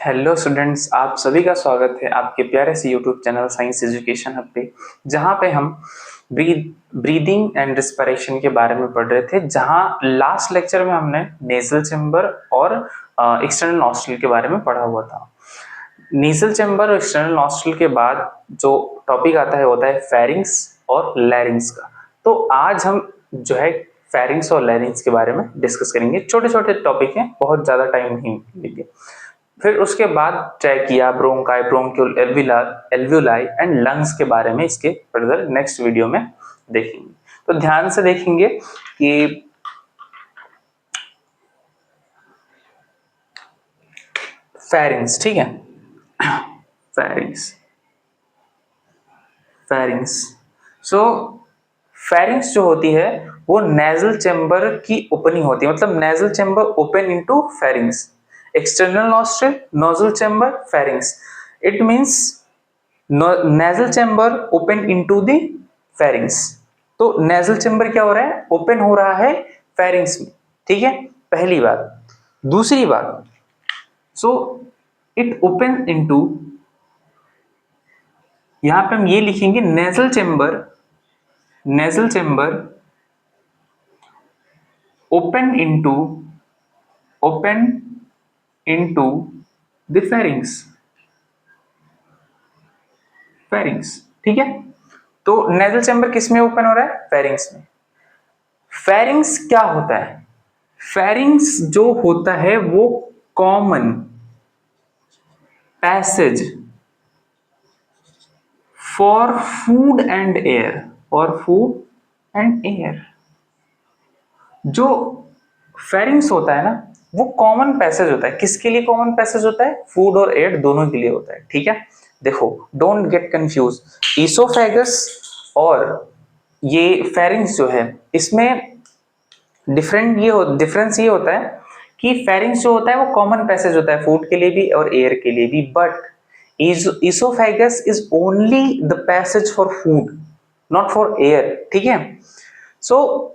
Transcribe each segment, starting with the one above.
Hello students, आप सभी का स्वागत है आपके प्यारे से YouTube channel science education hub पे, जहाँ पे हम ब्रीदिंग एंड रिस्पिरेशन के बारे में पढ़ रहे थे। जहाँ लास्ट लेक्चर में हमने नेजल चैम्बर और एक्सटर्नल नॉस्ट्रिल के बारे में पढ़ा हुआ था। नेजल चैम्बर और एक्सटर्नल नॉस्ट्रिल के बाद जो टॉपिक आता है होता है फेरिंग्स और लैरिंग्स का। तो आज हम जो है फेरिंग्स और लैरिंग्स के बारे में डिस्कस करेंगे। छोटे छोटे टॉपिक हैं, बहुत ज्यादा टाइम नहीं लेंगे। फिर उसके बाद trachea, bronchi, bronchiole, alveoli and lungs के बारे में इसके फर्दर नेक्स्ट वीडियो में देखेंगे। तो ध्यान से देखेंगे कि फेरिंग्स, ठीक है, फेरिंग्स फेरिंग्स सो फेरिंग्स जो होती है वो नेजल चैम्बर की ओपनिंग होती है, मतलब nasal chamber open into pharynx. External nostril, nozzle chamber, pharynx. It means nasal chamber open into the pharynx. तो नेजल चैम्बर क्या हो रहा है, ओपन हो रहा है फेरिंग्स में, ठीक है, पहली बात। दूसरी बात, सो इट ओपन इनटू, यहां पे हम ये लिखेंगे nasal chamber open into the pharynx, ठीक है। तो नेजल चैम्बर किस में ओपन हो रहा है, फेरिंग्स में। फेरिंग्स क्या होता है, फेरिंग्स जो होता है वो common passage for food and air. जो फेरिंग्स होता है ना, वो कॉमन पैसेज होता है। किसके लिए कॉमन पैसेज होता है, फूड और एयर दोनों के लिए होता है, ठीक है। देखो, डोंट गेट कंफ्यूज, ईसोफेगस और ये फेरिंग्स जो है, इसमें डिफरेंस ये होता है कि फेरिंग्स जो होता है वो कॉमन पैसेज होता है फूड के लिए भी और एयर के लिए भी, but oesophagus is only the passage for food, not for air, ठीक है। सो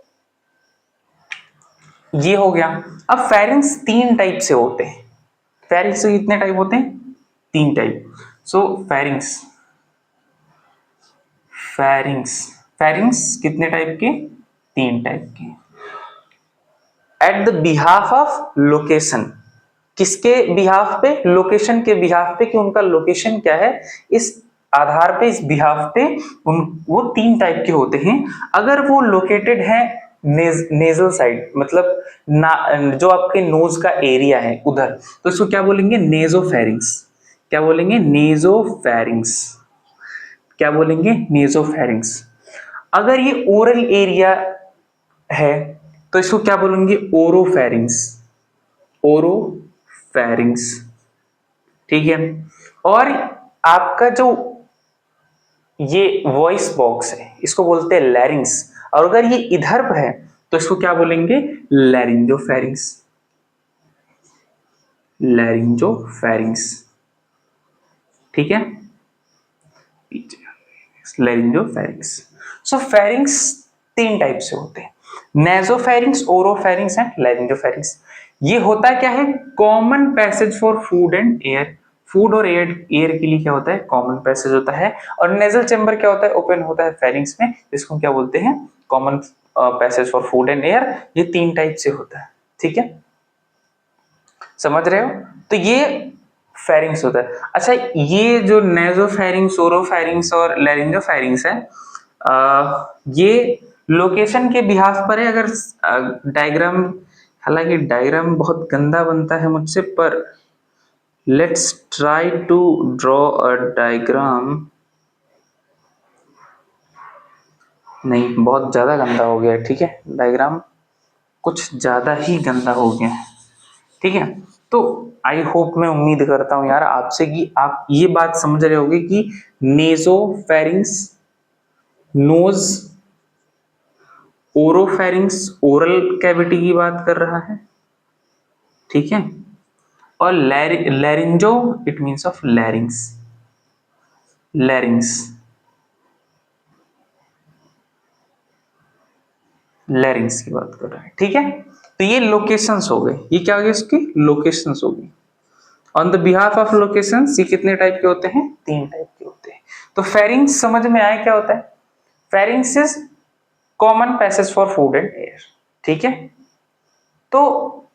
ये हो गया। अब फेरिंग्स तीन टाइप से होते हैं। फेरिंग्स के कितने टाइप होते हैं, तीन टाइप। सो फेरिंग्स फेरिंग्स फेरिंग्स कितने टाइप के, तीन टाइप के। At the behalf of location, किसके बिहाफ पे, लोकेशन के बिहाफ पे, कि उनका लोकेशन क्या है, इस आधार पे, इस बिहाफ पे उन वो तीन टाइप के होते हैं। अगर वो लोकेटेड है नेजल साइड, मतलब जो आपके नोज का एरिया है उधर, तो इसको क्या बोलेंगे, नेजोफेरिंग्स। क्या बोलेंगे, नेजोफेरिंग्स। क्या बोलेंगे, नेजोफेरिंग्स। अगर ये ओरल एरिया है तो इसको क्या बोलेंगे, ओरोफेरिंग्स। ओरोफेरिंग्स, ठीक है। और आपका जो ये वॉइस बॉक्स है इसको बोलते हैं लैरिंग्स, और अगर ये इधर पर है तो इसको क्या बोलेंगे, लैरिंजोफेरिंग्स। लैरिंजोफेरिंग्स, ठीक है, लैरिंजोफेरिंग्स। सो फेरिंग्स तीन टाइप से होते हैं, नेजोफेरिंग्स, ओरोफेरिंग्स एंड लैरिंजोफेरिंग्स। ये होता क्या है, common passage for food and air. Food और एयर के लिए क्या होता है, कॉमन पैसेज होता है। और नेजल चैम्बर क्या होता है, ओपन होता है फेरिंग्स में, जिसको क्या बोलते हैं, common passage for food and air. ये तीन टाइप से होता है, ठीक है, समझ रहे हो। तो ये फेरिंग्स होता है। अच्छा, ये जो नेजोफेरिंग्स, ओरोफेरिंग्स और लैरिंजोफेरिंग्स है, ये लोकेशन के बिहाफ पर है। अगर डायग्राम, हालांकि डायग्राम बहुत गंदा बनता है मुझसे, पर let's try to draw a diagram. नहीं, बहुत ज्यादा गंदा हो गया है, ठीक है, डायग्राम कुछ ज्यादा ही गंदा हो गया है, ठीक है। तो आई होप, मैं उम्मीद करता हूं यार आपसे कि आप ये बात समझ रहे होगे कि nasopharynx nose, oropharynx oral cavity की बात कर रहा है, ठीक है। और laryngo, it means of larynx, larynx, larynx की बात कर रहा है, ठीक है। तो ये लोकेशंस हो गए, ये क्या हो गए, इसकी लोकेशंस हो गई। On the behalf of location, ये कितने टाइप के होते हैं? 3 टाइप के होते हैं। तो फेरिंग्स समझ में आया क्या होता है? Pharynx is common passage for food and air, ठीक है। तो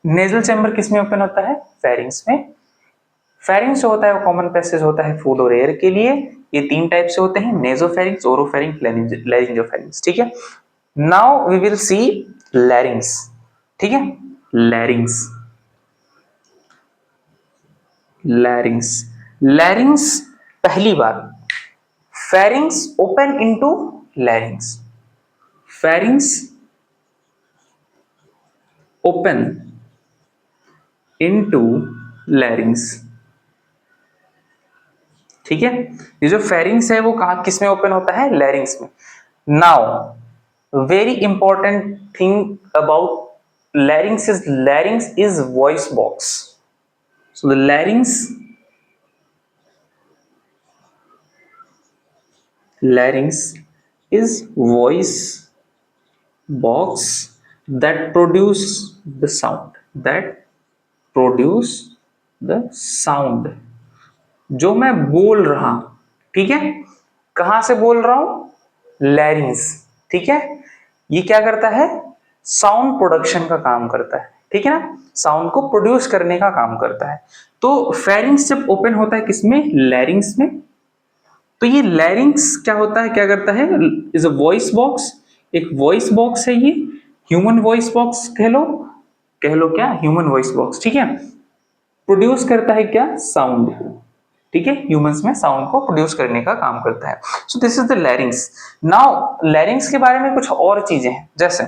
नेजल चैम्बर किस में ओपन होता है? फेरिंग्स में। फेरिंग्स जो होता है वो कॉमन पैसेज होता है फूड और एयर के लिए। ये 3 टाइप से होते हैं, नेजोफेरिंग्स, ओरोफेरिंग्स, लैरिंजोफेरिंग्स, ठीक है। Now we will see larynx, ठीक है। लैरिंग्स, लैरिंग्स, लैरिंग्स, पहली बात, pharynx open into larynx, pharynx open into larynx, ठीक है। ये जो फेरिंग्स है वो कहां किस में ओपन होता है? लैरिंग्स में। Now very important thing about larynx is voice box. So the larynx is voice box that produce the sound, that produce the sound जो मैं बोल रहा हूं, ठीक है। कहां से बोल रहा हूं? लैरिंग्स, ठीक है। ये क्या करता है? साउंड प्रोडक्शन का काम करता है, ठीक है ना, साउंड को प्रोड्यूस करने का काम करता है। तो फेरिंग्स जब ओपन होता है किसमें? लैरिंग्स में। तो ये लैरिंग्स क्या होता है, क्या करता है? इज अ वॉइस बॉक्स, एक वॉइस बॉक्स है ये, ह्यूमन वॉइस बॉक्स कह लो, कह लो क्या? ह्यूमन वॉइस बॉक्स, ठीक है। प्रोड्यूस करता है क्या? साउंड, ठीक है। ह्यूमंस में साउंड को प्रोड्यूस करने का काम करता है। So this is the larynx. Now लैरिंग्स के बारे में कुछ और चीजें हैं, जैसे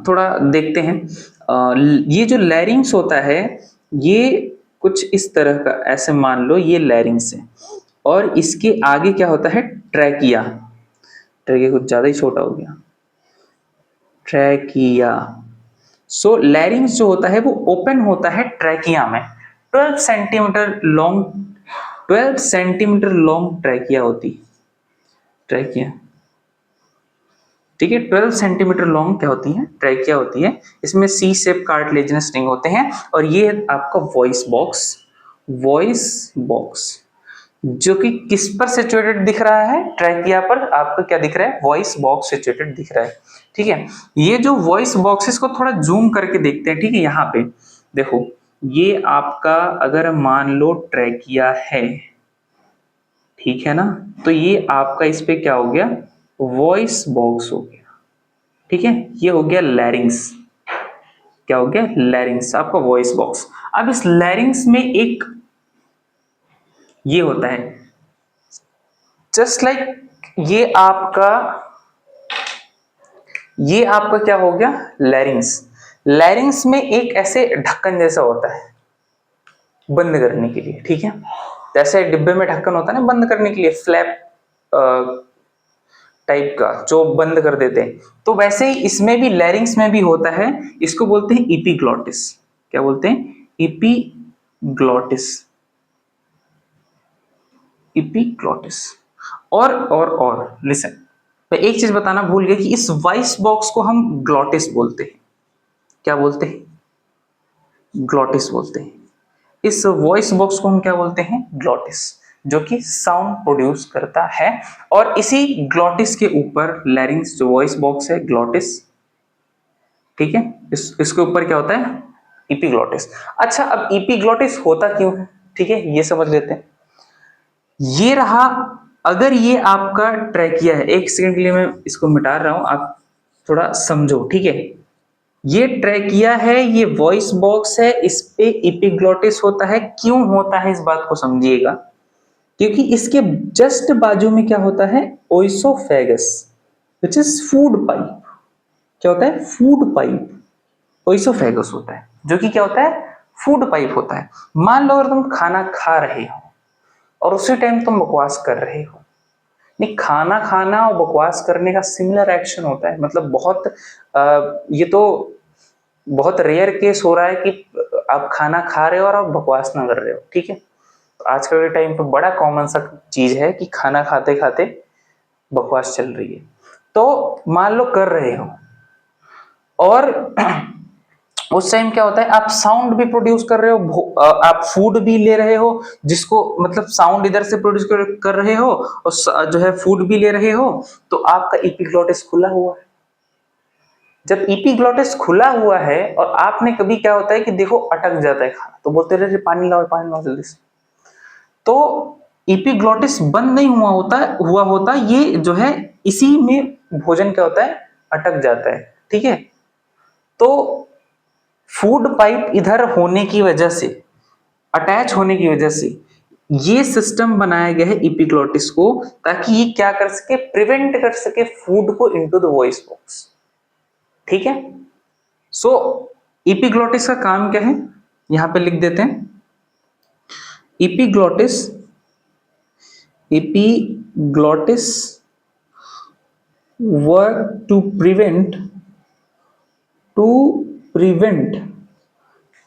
थोड़ा देखते हैं। ये जो लैरिंग्स होता है ये कुछ इस तरह का, ऐसे मान लो ये लैरिंग्स है और इसके आगे क्या होता है? ट्रैकिया। ट्रैकिया कुछ ज्यादा ही छोटा हो गया, ट्रैकिया। सो लैरिंग्स जो होता है वो ओपन होता है ट्रैकिया में। 12 centimetre long, 12 centimetre long trachea होती, ट्रैकिया, ठीक है। 12 सेंटीमीटर लॉन्ग क्या होती है? ट्रैकिया होती है। इसमें सी शेप कार्टिलेजिनस रिंग होते हैं और ये है आपका वॉइस बॉक्स, वॉइस बॉक्स जो कि किस पर सिचुएटेड दिख रहा है? ट्रैकिया पर आपको क्या दिख रहा है? वॉइस बॉक्स सिचुएटेड दिख रहा है, ठीक है। ये जो वॉइस बॉक्सेस को थोड़ा जूम करके देखते हैं, ठीक है। यहाँ पे देखो, ये आपका अगर मान लो ट्रैकिया है, ठीक है ना, तो ये आपका इस पे क्या हो गया? वॉइस बॉक्स हो गया, ठीक है। ये हो गया लैरिंग्स, क्या हो गया? लैरिंग्स, आपका वॉइस बॉक्स। अब इस लैरिंग्स में एक ये होता है, जस्ट लाइक ये आपका क्या हो गया? लैरिंग्स। लैरिंग्स में एक ऐसे ढक्कन जैसा होता है बंद करने के लिए, ठीक है। जैसे डिब्बे में ढक्कन होता है ना बंद करने के लिए, फ्लैप टाइप का जो बंद कर देते हैं, तो वैसे ही इसमें भी लैरिंग्स में भी होता है। इसको बोलते हैं इपीग्लॉटिस। क्या बोलते हैं? Epiglottis, epiglottis. और लिसन, मैं एक चीज बताना भूल गया कि इस वॉइस बॉक्स को हम ग्लॉटिस बोलते हैं। क्या बोलते हैं? ग्लॉटिस बोलते हैं। इस वॉइस बॉक्स को हम क्या बोलते हैं? ग्लॉटिस, जो कि साउंड प्रोड्यूस करता है। और इसी ग्लॉटिस के ऊपर लैरिंग्स जो वॉइस बॉक्स है, ग्लॉटिस, ठीक है, इसके ऊपर क्या होता है? इपीग्लॉटिस। अच्छा, अब इपीग्लॉटिस होता क्यों है, ठीक है, ये समझ लेते हैं। ये रहा, अगर ये आपका ट्रैकिया है, एक सेकंड के लिए मैं इसको मिटा रहा हूं, आप थोड़ा समझो, ठीक है। ये ट्रैकिया है, ये वॉइस बॉक्स है, इस पे इपीग्लॉटिस होता है। क्यों होता है इस बात को समझिएगा, क्योंकि इसके जस्ट बाजू में क्या होता है? Oesophagus, which is food pipe. क्या होता है? फूड पाइप, ओइसोफेगस होता है, जो कि क्या होता है? फूड पाइप होता है। मान लो अगर तुम खाना खा रहे हो और उसी टाइम तुम बकवास कर रहे हो, नहीं, खाना खाना और बकवास करने का सिमिलर एक्शन होता है। मतलब बहुत ये तो बहुत रेयर केस हो रहा है कि आप खाना खा रहे हो और आप बकवास ना कर रहे हो, ठीक है। तो आजकल के टाइम पे बड़ा कॉमन सा चीज है कि खाना खाते खाते बकवास चल रही है। तो मान लो कर रहे हो और उस टाइम क्या होता है, आप साउंड भी प्रोड्यूस कर रहे हो, आप फूड भी ले रहे हो, जिसको मतलब साउंड इधर से प्रोड्यूस कर रहे हो और जो है फूड भी ले रहे हो, तो आपका एपिग्लॉटिस खुला हुआ है। जब एपिग्लॉटिस खुला हुआ है और आपने कभी क्या होता है कि देखो अटक जाता है खाना, तो बोलते रहे पानी लाओ जल्दी से, तो एपिग्लॉटिस बंद नहीं हुआ होता, ये जो है इसी में भोजन क्या होता है, अटक जाता है। ठीक है, तो फूड पाइप इधर होने की वजह से, अटैच होने की वजह से ये सिस्टम बनाया गया है एपिग्लॉटिस को, ताकि ये क्या कर सके, प्रिवेंट कर सके फूड को इनटू द वॉइस बॉक्स। ठीक है, सो एपिग्लॉटिस का काम क्या है, यहां पे लिख देते हैं। Epiglottis epiglottis work to prevent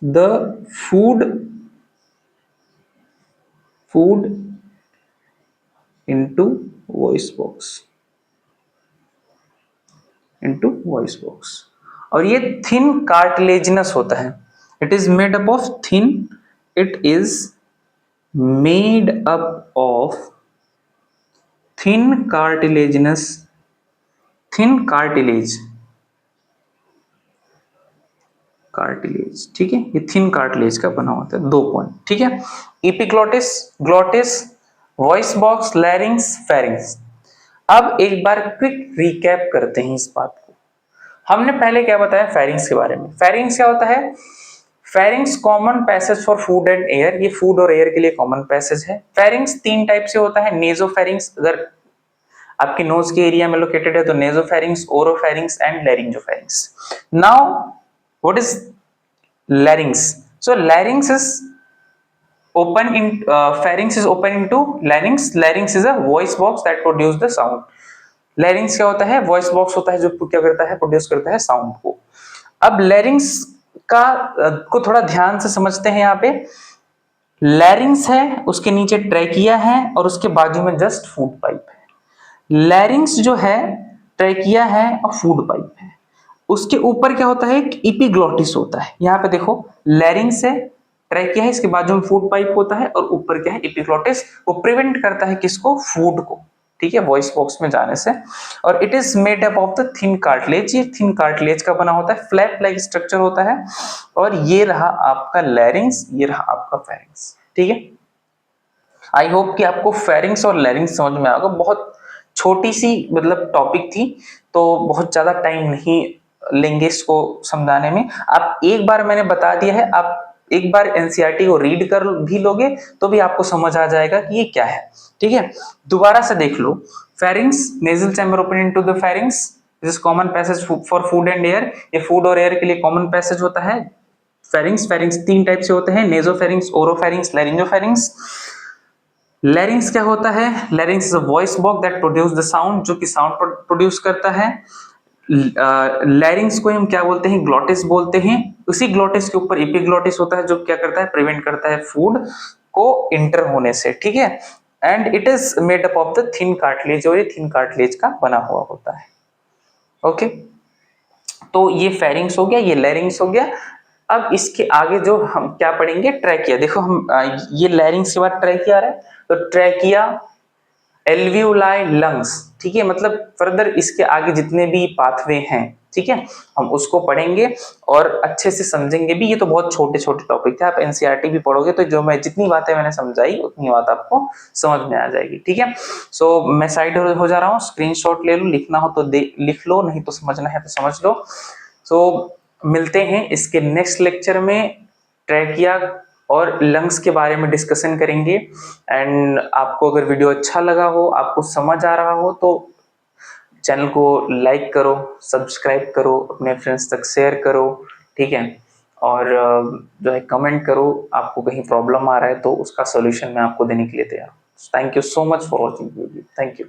the food into voice box. और ये थिन कार्टिलेजिनस होता है, it is made up of thin, it is made up of thin cartilage. ठीक है, ये थिन कार्टिलेज का बना होता है। 2 पॉइंट। ठीक है, epiglottis, glottis, voice box, लैरिंग्स, pharynx. अब एक बार क्विक रिकैप करते हैं इस बात को। हमने पहले क्या बताया फेरिंग्स के बारे में। फेरिंग्स क्या होता है, pharynx common passage for food and air, ये फूड और एयर के लिए कॉमन पैसेज है। फेरिंग्स 3 टाइप से होता है, नेजोफेरिंग्स अगर आपके नोज के एरिया में लोकेटेड है तो nasopharynx, oropharynx and laryngopharynx. Now what is larynx? So larynx is open in pharynx is open into larynx. Larynx is a voice box that produce the sound. larynx क्या होता है, voice box होता है जो क्या करता है, प्रोड्यूस करता है साउंड को। अब larynx का को थोड़ा ध्यान से समझते हैं। यहाँ पे larynx है, उसके नीचे ट्रैकिया है और उसके बाजू में जस्ट फूड पाइप है। larynx जो है, ट्रैकिया है और फूड पाइप है, उसके ऊपर क्या होता है, एक एपिग्लॉटिस होता है। यहाँ पे देखो लैरिंग्स है, ट्रैकिया है, इसके बाजू में फूड पाइप होता है और ऊपर क्या है, एपिग्लॉटिस। वो प्रिवेंट करता है किसको, फूड को। ठीक है, वॉइस बॉक्स में जाने से। और it is made up of the thin cartilage, ये थिन कार्टिलेज का बना होता है, फ्लैप लाइक स्ट्रक्चर होता है। और ये रहा आपका लैरिंग्स, ये रहा आपका फेरिंग्स। ठीक है, आई होप कि आपको फेरिंग्स और लैरिंग्स समझ में आएगा। बहुत छोटी सी मतलब टॉपिक थी, तो बहुत ज्यादा टाइम नहीं लेंगे इसको समझाने में। आप एक बार मैंने बता दिया है, आप एक बार एनसीईआरटी को रीड कर भी लोगे तो भी आपको समझ आ जाएगा कि ये क्या है। ठीक है, दोबारा से देख लो। Pharynx, nasal chamber open into the pharynx, this is common passage for food and air, ये फूड और एयर के लिए कॉमन पैसेज होता है। फेरिंग्स 3 टाइप से होते हैं, नेजोफेरिंग्स, ओरोफेरिंग्स, लैरिंजोफेरिंग्स। लैरिंग्स क्या होता है, लैरिंग्स is a voice box that produce the sound, जो कि साउंड प्रोड्यूस करता है। लैरिंग्स को हम क्या बोलते हैं, ग्लॉटिस बोलते हैं। उसी ग्लॉटिस के ऊपर एपिग्लॉटिस होता है जो क्या करता है, प्रिवेंट करता है फूड को इंटर होने से। ठीक है, and it is made up of the thin cartilage, और ये थिन कार्टिलेज का बना हुआ होता है। ओके, तो ये फेरिंग्स हो गया, ये लैरिंग्स हो गया। अब इसके आगे जो हम क्या पढ़ेंगे, ट्रैकिया। देखो हम ये लैरिंग्स के बाद ट्रैकिया आ रहा है, तो ट्रैकिया, एल्वियोलाई, लंग्स। ठीक है, मतलब फर्दर इसके आगे जितने भी पाथवे हैं, ठीक है, हम उसको पढ़ेंगे और अच्छे से समझेंगे भी। ये तो बहुत छोटे छोटे टॉपिक थे, आप एनसीईआरटी भी पढ़ोगे तो जो मैं जितनी बातें मैंने समझाई उतनी बात आपको समझ में आ जाएगी। ठीक है, सो मैं साइड हो जा रहा हूँ, स्क्रीनशॉट ले लो, लिखना हो तो लिख लो, नहीं तो समझना है तो समझ लो। सो मिलते हैं इसके नेक्स्ट लेक्चर में, ट्रैकिया और लंग्स के बारे में डिस्कशन करेंगे। एंड आपको अगर वीडियो अच्छा लगा हो, आपको समझ आ रहा हो, तो चैनल को लाइक करो, सब्सक्राइब करो, अपने फ्रेंड्स तक शेयर करो। ठीक है, और जो है कमेंट करो, आपको कहीं प्रॉब्लम आ रहा है तो उसका सॉल्यूशन मैं आपको देने के लिए तैयार हूँ। Thank you so much for watching video. Thank you.